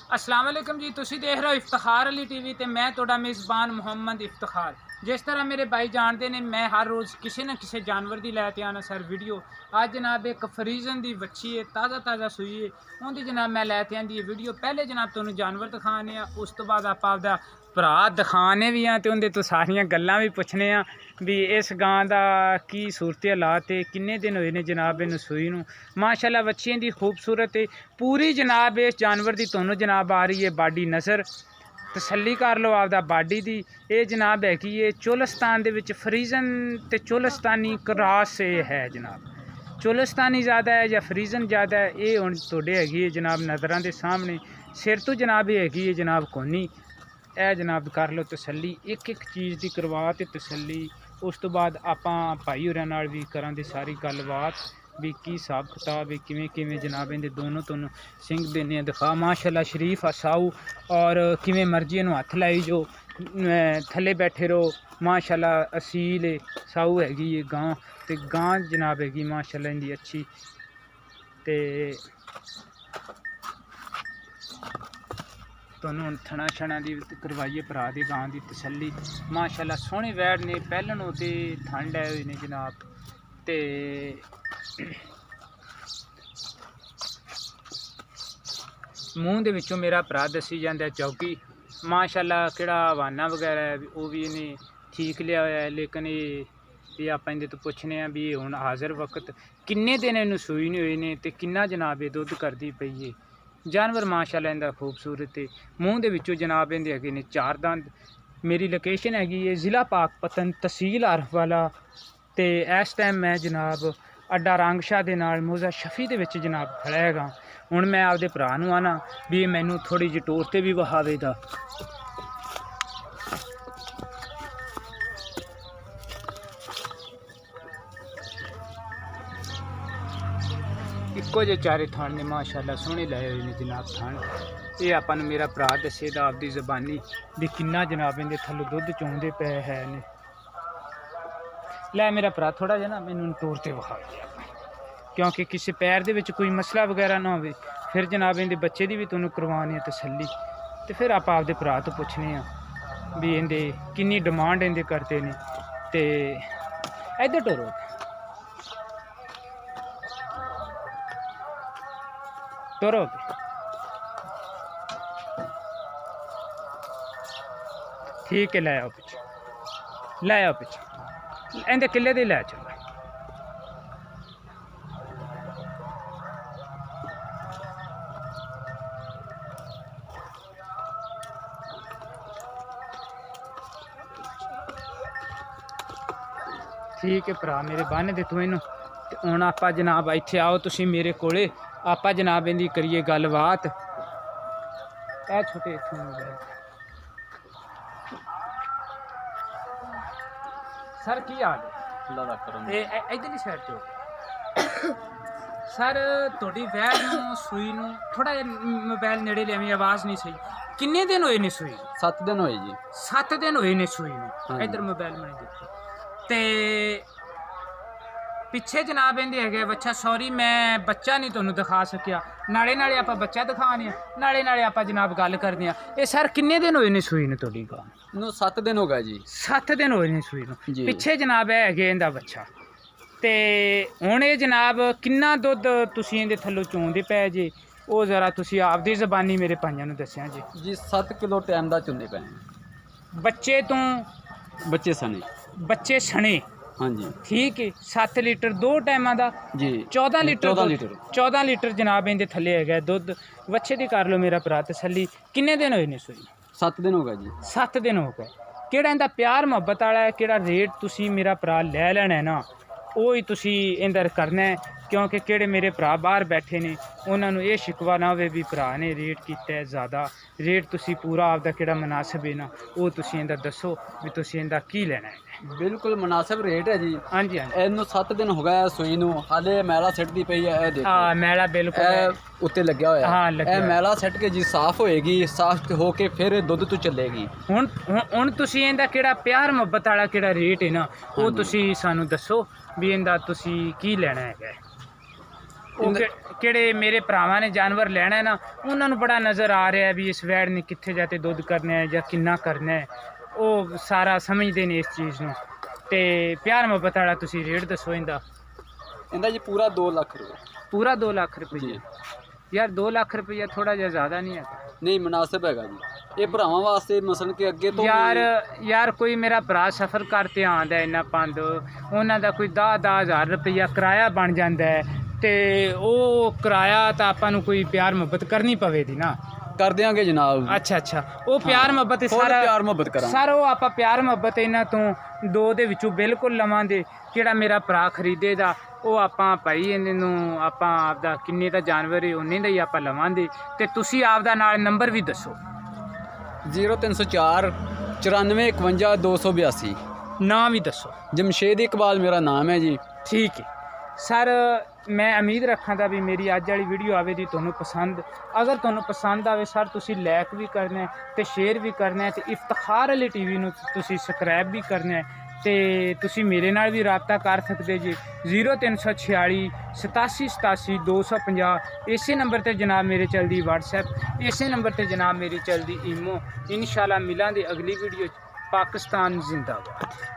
अस्सलाम वालेकुम जी, तुसी देख रहे हो इफ्तिखार अली टीवी ते मैं तुहाडा मेज़बान मुहम्मद इफ्तिखार। जिस तरह मेरे भाई जानते ने मैं हर रोज़ किसी न किसी जानवर की लैके आना सर वीडियो। अज जनाब एक फ्रीजन की बच्ची है, ताज़ा ताज़ा सूई है, उनकी जनाब मैं लैके आंदी है वीडियो। पहले जनाब तुहानू जानवर दिखाने उस तो बाद आप आपदा भरा दिखाने भी हैं तो उनके तो सारियां गल्लां भी पुछने भी इस गां का की सूरत हालात है, किन्ने दिन होए ने जनाब इन सूई नू। माशाल्लाह बच्चियां दी खूबसूरत है पूरी जनाब। इस जानवर की तुहानू जनाब आ रही है बाडी नज़र, तसल्ली कर लो आपदा बाडी दी। ये जनाब हैगी है चोलिस्तान दे विच फ्रीजन ते चोलिस्तानी क्रॉस है जनाब। चोलिस्तानी ज़्यादा है या फ्रीजन ज़्यादा है, ये हुण तुहाडे हैगी है जनाब नज़रां दे सामने। सिर तो जनाब ये हैगी है जनाब कोनी। ए जनाब कर लो तसल्ली, एक एक चीज़ की करवा ते तसल्ली। उस तो बाद आपां भाई होरां नाल भी करांगे सारी गलबात भी की हिसाब किताब है, किवें किवें जनाब इहदे दोनों तुहानू सिंह देने दिखा। माशाल्लाह शरीफ आसाऊ और किवें मर्जी इहनू हत्थ लाई जो थले बैठे रहो। माशाल्लाह असील है साऊ हैगी ये गां ते गां जनाब हैगी माशाल्लाह इहदी अच्छी। ते तुहानू थना छना दी करवाइए भरा दी गां की तसल्ली। माशाल्लाह सोहने वैड़ ने पैहलन ते ठंड आए हुए ने जनाब। ते मूँह दे विचों मेरा भरा दसी जांदा चौकी। माशाल्लाह किहड़ा हवाना वगैरह है वो भी इन्हें ठीक लिया होया है, लेकिन ये आप इहदे तो पुछने भी हुण हाज़र वक्त किन्ने दिन इनू सूई नहीं होए ने ते किन्ना जनाब ये दुध करदी पई है। जानवर माशाल्लाह इहदा खूबसूरत है। मूँह दे विचों जनाब इहदे हैगे ने 4 दंद। मेरी लोकेशन हैगी है ज़िला पाकपतन तहसील आरफवाला ते इस टाइम मैं जनाब अड्डा रंगशाह दे नाल मौज़ा शफी दे विच जनाब खड़ा हैगा। हुण मैं आपदे भरा नूं आना भी मैनू थोड़ी जी टोर ते भी वहावेगा। इक्को जे चारे थान ने माशाल्लाह सोहने लाए हुए ने जनाब थान। ये आपां नूं मेरा भरा दसेगा आपदी ज़बानी भी किन्ना जनाब इहदे थल्लों दुध चोंदे पे है ने। लै मेरा भरा थोड़ा जिहा ना मैनू टोर ते विखा दे, क्योंकि किसी पैर दे विच कोई मसला वगैरह ना होवे। फिर जनाब इहदे बच्चे की भी तुहानू करवानी तसल्ली ते फिर आप आपदे भरा तो पुछने भी इहदे किन्नी डिमांड इहदे करते ने। ते इधर टोरो टोरो ठीक है, लै आओ पिछे, लै आओ पिछे इहदे किले दे लै चलो। ठीक है भरा मेरे बन दे तू इनू। हुण आपां जनाब इत्थे आओ तुसीं मेरे कोले, आपां जनाब इहदी करिए गलबात। ए छोटे इत्थों सर की हाल है? इधरली साइड तो सर थोड़ी वैड़ नूं सूई नूं थोड़ा मोबाइल नेड़े लियावीं, आवाज़ नहीं सही। किन्ने दिन होए ने सूई? 7 दिन होए जी। 7 दिन होए ने सूई नूं। इधर मोबाइल में देखो ते पिछे जनाब इहदे हैगे बच्चा। सॉरी मैं बच्चा नहीं तुहानू दिखा सकिया, नाले नाले आपां बच्चा दिखाने नाले नाले आपां जनाब गल करदे आं। ये सर किन्ने दिन होए ने सूई ने तुहाडी गां नूं? 7 दिन हो गए जी। 7 दिन होए ने सूई नूं। जी। पिछे जनाब हैगे इहदा बच्चा ते हुण ये जनाब किन्ना दुध तुसीं इहदे थल्लों चोंदे पै जे वो जरा तुसीं आपदी ज़बानी मेरे भाइयां नूं दस्सिया जी। जी 7 किलो टाइम दा चुंदे पे बच्चे तो बच्चे सने। बच्चे सने हाँ जी ठीक है। 7 लीटर 2 टाइमां दा जी 14 लीटर 14 लीटर 14 लीटर जनाब इहदे थल्ले हैगा दुध। बच्चे दी कर लो मेरा भरा तसल्ली। किन्ने दिन होए ने सूई? 7 दिन हो गए जी। 7 दिन हो गए। केड़ा इंदा प्यार मुहब्बत वाला है, केड़ा रेट तुसी मेरा भरा लै लैना है ना वो ही तुसी इंदर करना है, क्योंकि केड़े मेरे भरा बाहर बैठे ने उन्होंने ये शिकवा ना होवे भी भरा ने रेट किया है ज़्यादा। रेट तुसी पूरा आपदा केड़ा मुनासिब है ना वो तुसी इंदा दसो भी तुसी इंदा की लेना है। बिल्कुल मुनासिब रेट है जी। हाँ जी हाँ जी। इनू 7 दिन हो गए सूई नू, हाले मैला सिटदी पई है। ए देखो हाँ मैला बिल्कुल उत्ते लग्या होया। हाँ लग्या मैला सिट के जी साफ होएगी, साफ होके फिर दुध तो चलेगी। हुण तुसी इंदा केड़ा प्यार मुहब्बत वाला केड़ा रेट है ना वो तुसी सानू दसो भी इंदा तुसी की लेना है। ਉਹ ਕਿਹੜੇ ਮੇਰੇ ਭਰਾਵਾਂ ਨੇ ਜਾਨਵਰ ਲੈਣਾ ਹੈ ਨਾ, ਉਹਨਾਂ ਨੂੰ ਬੜਾ ਨਜ਼ਰ ਆ ਰਿਹਾ ਵੀ ਇਸ ਵੈੜ ਨੇ ਕਿੱਥੇ ਜਾ ਕੇ ਦੁੱਧ ਕਰਨਾ ਹੈ ਜਾਂ ਕਿੰਨਾ ਕਰਨਾ ਹੈ, ਉਹ ਸਾਰਾ ਸਮਝਦੇ ਨੇ ਇਸ ਚੀਜ਼ ਨੂੰ। ਤੇ ਪਿਆਰ ਮੁਹੱਬਤ ਵਾਲਾ ਤੁਸੀਂ ਰੇਟ ਦੱਸੋ ਇਹਦਾ? ਇਹਦਾ ਜੀ ਪੂਰਾ 2 ਲੱਖ ਰੁਪਏ। ਪੂਰਾ 2 ਲੱਖ ਰੁਪਏ? ਜੀ ਯਾਰ 2 ਲੱਖ ਰੁਪਈਆ ਥੋੜਾ ਜਿਹਾ ਜ਼ਿਆਦਾ ਨਹੀਂ ਹੈ? ਨਹੀਂ, ਮੁਨਾਸਿਬ ਹੈਗਾ ਜੀ ਇਹ ਭਰਾਵਾਂ ਵਾਸਤੇ, ਮਸਲਨ ਕਿ ਅੱਗੇ ਤੋਂ ਯਾਰ ਕੋਈ ਮੇਰਾ ਭਰਾ ਸਫ਼ਰ ਕਰਤੇ ਆਉਂਦਾ ਇੰਨਾ ਪੰਦ, ਉਹਨਾਂ ਦਾ ਕੋਈ 10 ਹਜ਼ਾਰ ਰੁਪਈਆ ਕਿਰਾਇਆ ਬਣ ਜਾਂਦਾ ਹੈ, ਤੇ ਉਹ ਕਿਰਾਇਆ ਤਾਂ ਆਪਾਂ ਨੂੰ ਕੋਈ ਪਿਆਰ ਮੁਹੱਬਤ ਕਰਨੀ ਪਵੇਗੀ ਨਾ। ਕਰ ਦਿਆਂਗੇ ਜਨਾਬ। ਅੱਛਾ ਉਹ ਪਿਆਰ ਮੁਹੱਬਤ ਸਾਰਾ ਪਿਆਰ ਮੁਹੱਬਤ ਕਰਾਂਗੇ ਸਰ, ਉਹ ਆਪਾਂ ਪਿਆਰ ਮੁਹੱਬਤ ਇਹਨਾਂ ਤੋਂ 2 ਦੇ ਵਿੱਚੋਂ ਬਿਲਕੁਲ ਲਵਾਂਗੇ। ਜਿਹੜਾ ਮੇਰਾ ਭਰਾ ਖਰੀਦੇਗਾ ਉਹ ਆਪਾਂ ਭਾਈ ਇਹਨਾਂ ਨੂੰ ਆਪਾਂ ਆਪਦਾ ਕਿੰਨੇ ਦਾ ਜਾਨਵਰ ਹੈ ਉਹਨੇ ਦਾ ਹੀ ਆਪਾਂ ਲਵਾਂਗੇ। ਤੇ ਤੁਸੀਂ ਆਪਦਾ ਨਾਲ ਨੰਬਰ ਵੀ ਦੱਸੋ। 0304 94 51 282। ਨਾਮ ਵੀ ਦੱਸੋ। ਜਮਸ਼ੇਦ ਇਕਬਾਲ ਮੇਰਾ ਨਾਮ ਹੈ ਜੀ। ਠੀਕ ਹੈ ਸਰ, ਮੈਂ ਉਮੀਦ ਰੱਖਾਂਗਾ ਵੀ ਮੇਰੀ ਅੱਜ ਵਾਲੀ ਵੀਡੀਓ ਆਵੇਗੀ ਤੁਹਾਨੂੰ ਪਸੰਦ। ਅਗਰ ਤੁਹਾਨੂੰ ਪਸੰਦ ਆਵੇ ਸਰ, ਤੁਸੀਂ ਲਾਈਕ ਵੀ ਕਰਨਾ ਹੈ ਤੇ ਸ਼ੇਅਰ ਵੀ ਕਰਨਾ ਹੈ, ਤੇ ਇਫਤਖਾਰ ਅਲੀ ਟੀਵੀ ਨੂੰ ਤੁਸੀਂ ਸਬਸਕ੍ਰਾਈਬ ਵੀ ਕਰਨਾ ਹੈ। ਤੇ ਤੁਸੀਂ ਮੇਰੇ ਨਾਲ ਵੀ ਰਾਬਤਾ ਕਰ ਸਕਦੇ ਜੀ 0346 87 87 250। ਇਸੇ ਨੰਬਰ ਤੇ ਜਨਾਬ ਮੇਰੇ ਚੱਲਦੀ WhatsApp, ਇਸੇ ਨੰਬਰ ਤੇ ਜਨਾਬ ਮੇਰੀ ਚੱਲਦੀ ਈਮੋ। ਇਨਸ਼ਾਅੱਲਾ ਮਿਲਾਂਗੇ ਅਗਲੀ ਵੀਡੀਓ 'ਚ। ਪਾਕਿਸਤਾਨ ਜ਼ਿੰਦਾਬਾਦ।